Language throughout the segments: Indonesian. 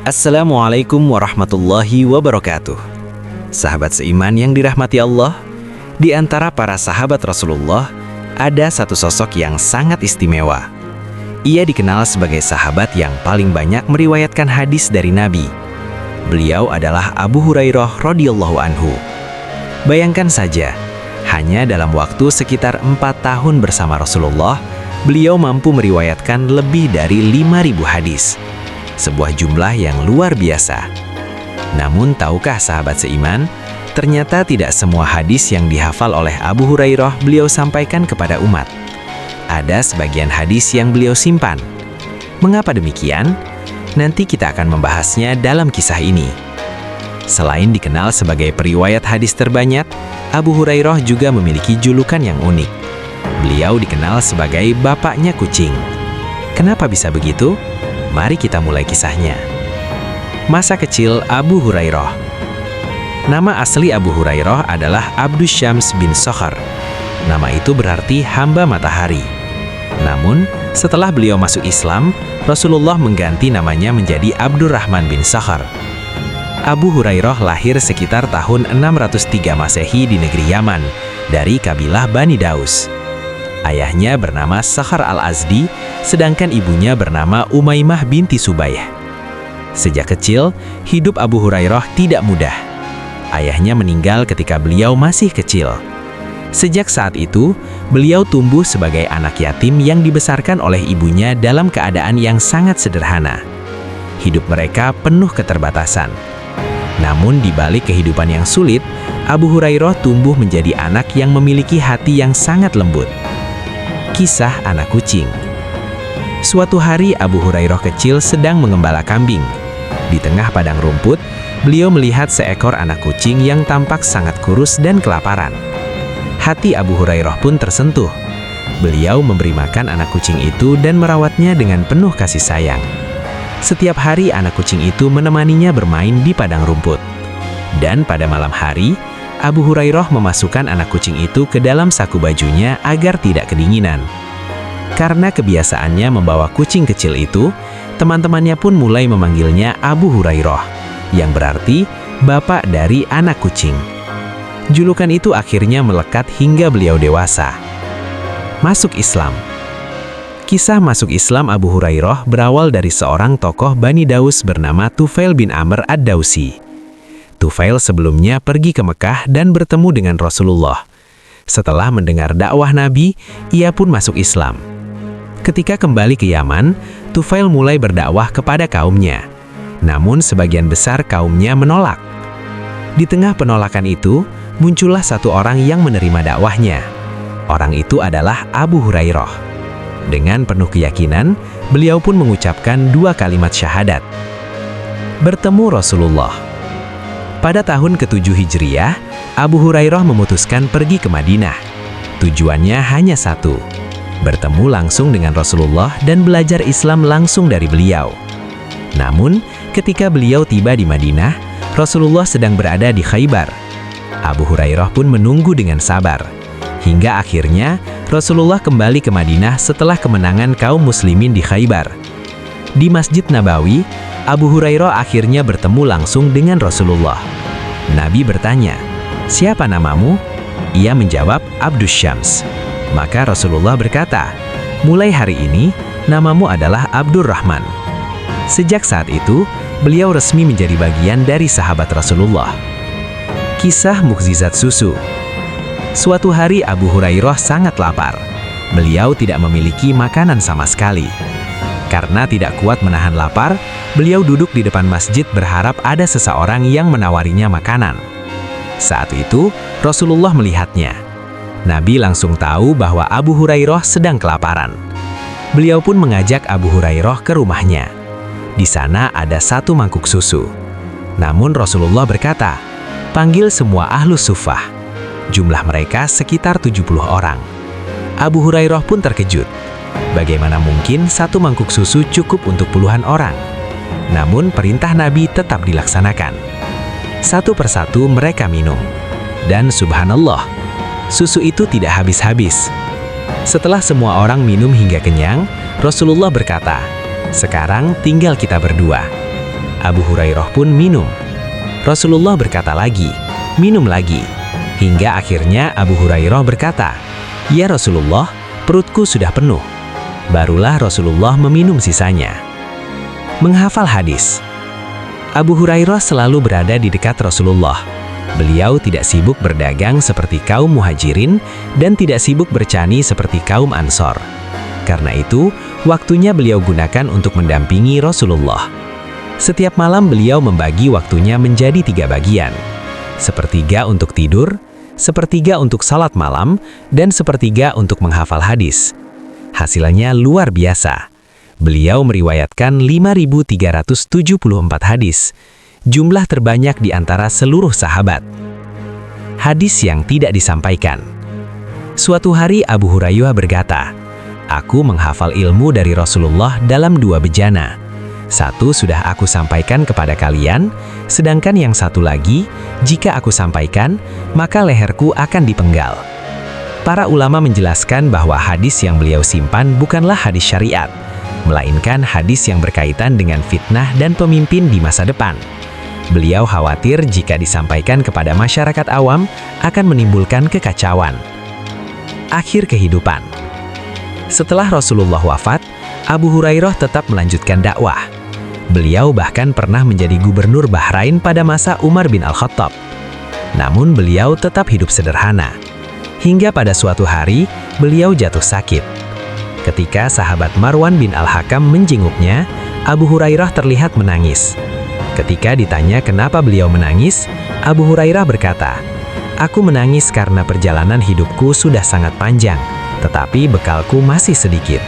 Assalamualaikum warahmatullahi wabarakatuh. Sahabat seiman yang dirahmati Allah, di antara para sahabat Rasulullah, ada satu sosok yang sangat istimewa. Ia dikenal sebagai sahabat yang paling banyak meriwayatkan hadis dari Nabi. Beliau adalah Abu Hurairah radhiyallahu anhu. Bayangkan saja, hanya dalam waktu sekitar 4 tahun bersama Rasulullah, beliau mampu meriwayatkan lebih dari 5.000 hadis. Sebuah jumlah yang luar biasa. Namun tahukah sahabat seiman, ternyata tidak semua hadis yang dihafal oleh Abu Hurairah beliau sampaikan kepada umat. Ada sebagian hadis yang beliau simpan. Mengapa demikian? Nanti kita akan membahasnya dalam kisah ini. Selain dikenal sebagai periwayat hadis terbanyak, Abu Hurairah juga memiliki julukan yang unik. Beliau dikenal sebagai bapaknya kucing. Kenapa bisa begitu? Mari kita mulai kisahnya. Masa kecil Abu Hurairah. Nama asli Abu Hurairah adalah Abdus Syams bin Sakhar. Nama itu berarti hamba matahari. Namun, setelah beliau masuk Islam, Rasulullah mengganti namanya menjadi Abdurrahman bin Sakhar. Abu Hurairah lahir sekitar tahun 603 Masehi di negeri Yaman, dari kabilah Bani Daus. Ayahnya bernama Sakhar al-Azdi, sedangkan ibunya bernama Umaymah binti Subayh. Sejak kecil, hidup Abu Hurairah tidak mudah. Ayahnya meninggal ketika beliau masih kecil. Sejak saat itu, beliau tumbuh sebagai anak yatim yang dibesarkan oleh ibunya dalam keadaan yang sangat sederhana. Hidup mereka penuh keterbatasan. Namun di balik kehidupan yang sulit, Abu Hurairah tumbuh menjadi anak yang memiliki hati yang sangat lembut. Kisah anak kucing. Suatu hari Abu Hurairah kecil sedang mengembala kambing. Di tengah padang rumput, beliau melihat seekor anak kucing yang tampak sangat kurus dan kelaparan. Hati Abu Hurairah pun tersentuh. Beliau memberi makan anak kucing itu dan merawatnya dengan penuh kasih sayang. Setiap hari anak kucing itu menemaninya bermain di padang rumput. Dan pada malam hari, Abu Hurairah memasukkan anak kucing itu ke dalam saku bajunya agar tidak kedinginan. Karena kebiasaannya membawa kucing kecil itu, teman-temannya pun mulai memanggilnya Abu Hurairah, yang berarti bapak dari anak kucing. Julukan itu akhirnya melekat hingga beliau dewasa. Masuk Islam. Kisah masuk Islam Abu Hurairah berawal dari seorang tokoh Bani Daus bernama Tufail bin Amr ad-Dausi. Tufail sebelumnya pergi ke Mekah dan bertemu dengan Rasulullah. Setelah mendengar dakwah Nabi, ia pun masuk Islam. Ketika kembali ke Yaman, Tufail mulai berdakwah kepada kaumnya. Namun sebagian besar kaumnya menolak. Di tengah penolakan itu, muncullah satu orang yang menerima dakwahnya. Orang itu adalah Abu Hurairah. Dengan penuh keyakinan, beliau pun mengucapkan 2 kalimat syahadat. Bertemu Rasulullah. Pada tahun ke-7 Hijriah, Abu Hurairah memutuskan pergi ke Madinah. Tujuannya hanya satu, bertemu langsung dengan Rasulullah dan belajar Islam langsung dari beliau. Namun, ketika beliau tiba di Madinah, Rasulullah sedang berada di Khaybar. Abu Hurairah pun menunggu dengan sabar. Hingga akhirnya, Rasulullah kembali ke Madinah setelah kemenangan kaum muslimin di Khaybar. Di Masjid Nabawi, Abu Hurairah akhirnya bertemu langsung dengan Rasulullah. Nabi bertanya, "Siapa namamu?" Ia menjawab, "Abdus Syams." Maka Rasulullah berkata, "Mulai hari ini, namamu adalah Abdurrahman." Sejak saat itu, beliau resmi menjadi bagian dari sahabat Rasulullah. Kisah mukjizat susu. Suatu hari Abu Hurairah sangat lapar. Beliau tidak memiliki makanan sama sekali. Karena tidak kuat menahan lapar, beliau duduk di depan masjid berharap ada seseorang yang menawarinya makanan. Saat itu, Rasulullah melihatnya. Nabi langsung tahu bahwa Abu Hurairah sedang kelaparan. Beliau pun mengajak Abu Hurairah ke rumahnya. Di sana ada 1 mangkuk susu. Namun Rasulullah berkata, "Panggil semua ahlus suffah." Jumlah mereka sekitar 70 orang. Abu Hurairah pun terkejut. Bagaimana mungkin 1 mangkuk susu cukup untuk puluhan orang? Namun perintah Nabi tetap dilaksanakan. Satu persatu mereka minum. Dan subhanallah, susu itu tidak habis-habis. Setelah semua orang minum hingga kenyang, Rasulullah berkata, "Sekarang tinggal kita berdua." Abu Hurairah pun minum. Rasulullah berkata lagi, minum lagi. Hingga akhirnya Abu Hurairah berkata, "Ya Rasulullah, perutku sudah penuh." Barulah Rasulullah meminum sisanya. Menghafal hadis. Abu Hurairah selalu berada di dekat Rasulullah. Beliau tidak sibuk berdagang seperti kaum Muhajirin dan tidak sibuk bercani seperti kaum Ansor. Karena itu, waktunya beliau gunakan untuk mendampingi Rasulullah. Setiap malam beliau membagi waktunya menjadi 3 bagian. Sepertiga untuk tidur, sepertiga untuk salat malam, dan sepertiga untuk menghafal hadis. Hasilnya luar biasa. Beliau meriwayatkan 5.374 hadis, jumlah terbanyak di antara seluruh sahabat. Hadis yang tidak disampaikan. Suatu hari Abu Hurairah berkata, "Aku menghafal ilmu dari Rasulullah dalam 2 bejana. Satu sudah aku sampaikan kepada kalian, sedangkan yang satu lagi, jika aku sampaikan, maka leherku akan dipenggal." Para ulama menjelaskan bahwa hadis yang beliau simpan bukanlah hadis syariat, melainkan hadis yang berkaitan dengan fitnah dan pemimpin di masa depan. Beliau khawatir jika disampaikan kepada masyarakat awam akan menimbulkan kekacauan. Akhir kehidupan. Setelah Rasulullah wafat, Abu Hurairah tetap melanjutkan dakwah. Beliau bahkan pernah menjadi gubernur Bahrain pada masa Umar bin Al-Khattab. Namun beliau tetap hidup sederhana. Hingga pada suatu hari, beliau jatuh sakit. Ketika sahabat Marwan bin Al-Hakam menjenguknya, Abu Hurairah terlihat menangis. Ketika ditanya kenapa beliau menangis, Abu Hurairah berkata, "Aku menangis karena perjalanan hidupku sudah sangat panjang, tetapi bekalku masih sedikit."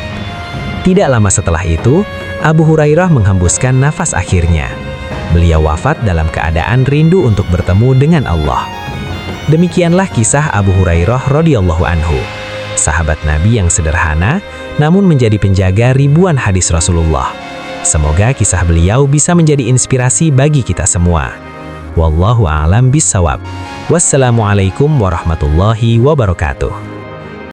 Tidak lama setelah itu, Abu Hurairah menghembuskan nafas akhirnya. Beliau wafat dalam keadaan rindu untuk bertemu dengan Allah. Demikianlah kisah Abu Hurairah radhiyallahu anhu, sahabat Nabi yang sederhana, namun menjadi penjaga ribuan hadis Rasulullah. Semoga kisah beliau bisa menjadi inspirasi bagi kita semua. Wallahu a'lam bissawab. Wassalamualaikum warahmatullahi wabarakatuh.